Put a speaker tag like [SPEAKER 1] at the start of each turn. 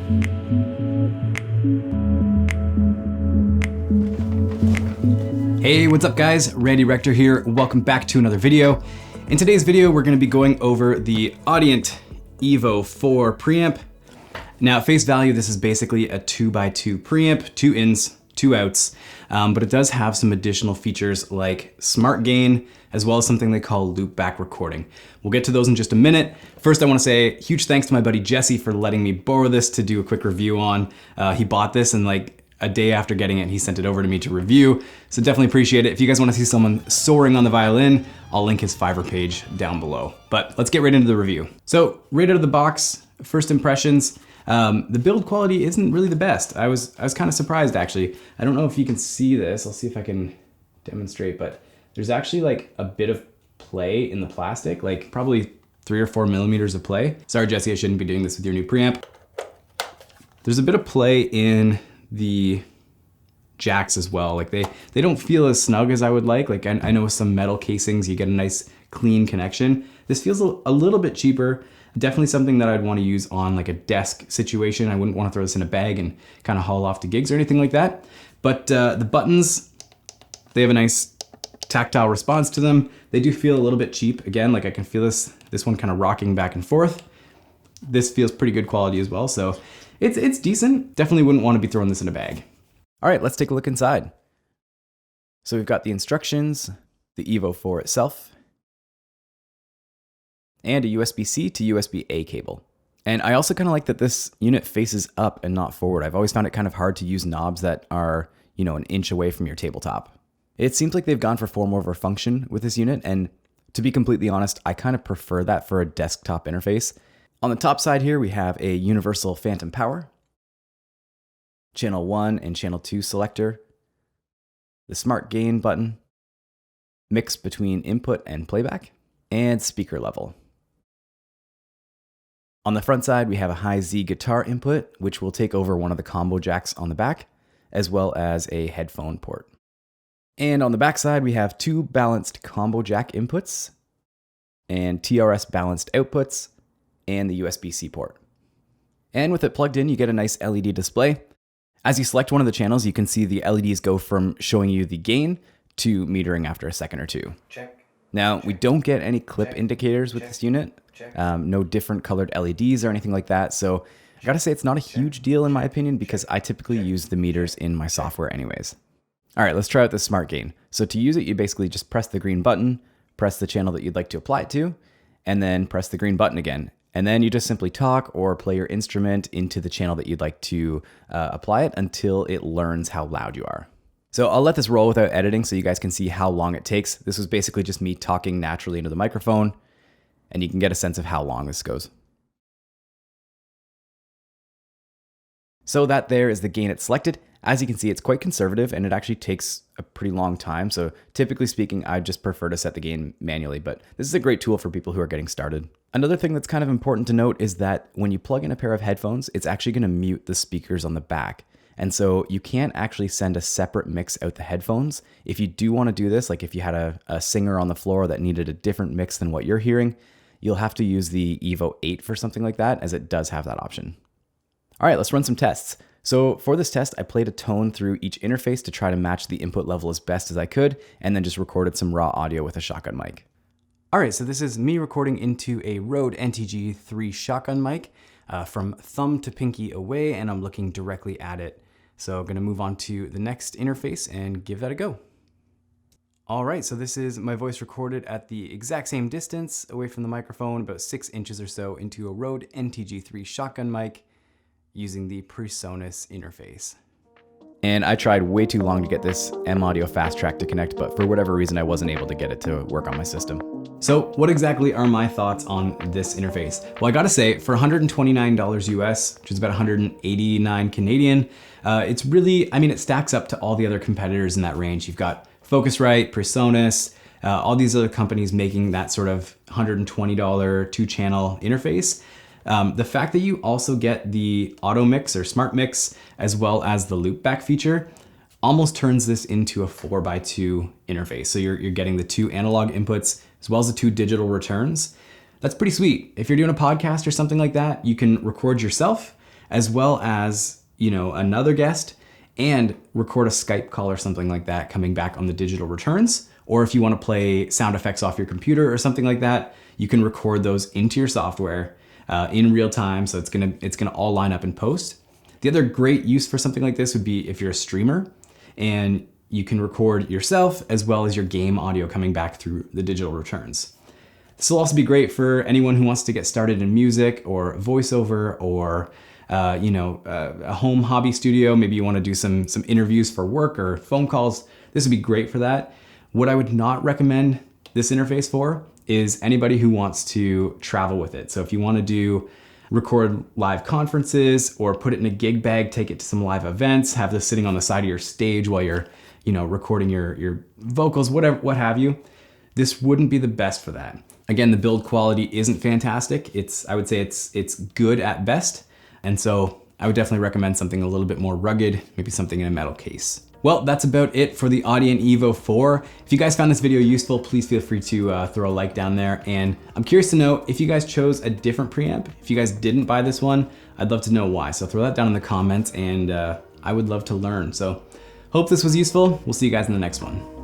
[SPEAKER 1] Hey, what's up guys? Randy Rector here. Welcome back to another video. In today's video, we're gonna be going over the Audient Evo 4 preamp. Now at face value, this is basically a 2x2 preamp, 2 ins, 2 outs, but it does have some additional features like Smartgain, as well as something they call loopback recording. We'll get to those in just a minute. First, I wanna say huge thanks to my buddy Jesse for letting me borrow this to do a quick review on. He bought this and like a day after getting it, he sent it over to me to review. So definitely appreciate it. If you guys wanna see someone soaring on the violin, I'll link his Fiverr page down below. But let's get right into the review. So right out of the box, first impressions, the build quality isn't really the best. I was kind of surprised actually. I don't know if you can see this. I'll see if I can demonstrate, but there's actually like a bit of play in the plastic, like probably 3 or 4 millimeters of play. Sorry, Jesse, I shouldn't be doing this with your new preamp. There's a bit of play in the jacks as well. Like they don't feel as snug as I would like. Like I know with some metal casings, you get a nice clean connection. This feels a little bit cheaper. Definitely something that I'd want to use on like a desk situation. I wouldn't want to throw this in a bag and kind of haul off to gigs or anything like that. But the buttons, they have a nice tactile response to them. They do feel a little bit cheap. Again, like I can feel this one kind of rocking back and forth. This feels pretty good quality as well. So it's decent. Definitely wouldn't want to be throwing this in a bag. All right, let's take a look inside. So we've got the instructions, the Evo 4 itself, and a USB-C to USB-A cable. And I also kind of like that this unit faces up and not forward. I've always found it kind of hard to use knobs that are, you know, an inch away from your tabletop. It seems like they've gone for form over function with this unit, and to be completely honest, I kind of prefer that for a desktop interface. On the top side here, we have a universal phantom power, channel 1 and channel 2 selector, the Smartgain button, mix between input and playback, and speaker level. On the front side, we have a high Z guitar input, which will take over one of the combo jacks on the back, as well as a headphone port. And on the back side, we have 2 balanced combo jack inputs, and TRS balanced outputs, and the USB-C port. And with it plugged in, you get a nice LED display. As you select one of the channels, you can see the LEDs go from showing you the gain to metering after a second or two.
[SPEAKER 2] Check.
[SPEAKER 1] Now, we don't get any clip indicators with this unit. No different colored LEDs or anything like that. So I gotta say it's not a huge deal in my opinion because I typically use the meters in my software anyways. All right, let's try out the Smartgain. So to use it, you basically just press the green button, press the channel that you'd like to apply it to, and then press the green button again. And then you just simply talk or play your instrument into the channel that you'd like to apply it until it learns how loud you are. So I'll let this roll without editing so you guys can see how long it takes. This was basically just me talking naturally into the microphone, and you can get a sense of how long this goes. So that there is the gain it's selected. As you can see, it's quite conservative and it actually takes a pretty long time. So typically speaking, I just prefer to set the gain manually, but this is a great tool for people who are getting started. Another thing that's kind of important to note is that when you plug in a pair of headphones, it's actually going to mute the speakers on the back. And so you can't actually send a separate mix out the headphones. If you do want to do this, like if you had a singer on the floor that needed a different mix than what you're hearing, you'll have to use the Evo 8 for something like that, as it does have that option. All right, let's run some tests. So for this test, I played a tone through each interface to try to match the input level as best as I could, and then just recorded some raw audio with a shotgun mic. All right, so this is me recording into a Rode NTG3 shotgun mic from thumb to pinky away, and I'm looking directly at it. So I'm gonna move on to the next interface and give that a go. All right, so this is my voice recorded at the exact same distance away from the microphone, about 6 inches or so, into a Rode NTG3 shotgun mic using the PreSonus interface. And I tried way too long to get this M Audio Fast Track to connect, but for whatever reason, I wasn't able to get it to work on my system. So what exactly are my thoughts on this interface? Well, I gotta say, for $129 US, which is about 189 Canadian, it's really, I mean, it stacks up to all the other competitors in that range. You've got Focusrite, PreSonus, all these other companies making that sort of $120 2-channel interface. The fact that you also get the auto mix or smart mix as well as the loopback feature almost turns this into a 4x2 interface. So you're getting the 2 analog inputs as well as the 2 digital returns. That's pretty sweet. If you're doing a podcast or something like that, you can record yourself as well as, you know, another guest, and record a Skype call or something like that coming back on the digital returns. Or if you want to play sound effects off your computer or something like that, you can record those into your software in real time. So it's gonna all line up in post. The other great use for something like this would be if you're a streamer and you can record yourself as well as your game audio coming back through the digital returns. This will also be great for anyone who wants to get started in music or voiceover or a home hobby studio. Maybe you want to do some interviews for work or phone calls. This would be great for that. What I would not recommend this interface for is anybody who wants to travel with it. So if you want to record live conferences or put it in a gig bag, take it to some live events, have this sitting on the side of your stage while you're, recording your vocals, whatever, what have you, this wouldn't be the best for that. Again, the build quality isn't fantastic. I would say it's good at best. And so I would definitely recommend something a little bit more rugged, maybe something in a metal case. Well, that's about it for the Audient Evo 4. If you guys found this video useful, please feel free to throw a like down there. And I'm curious to know if you guys chose a different preamp. If you guys didn't buy this one, I'd love to know why. So throw that down in the comments and I would love to learn. So hope this was useful. We'll see you guys in the next one.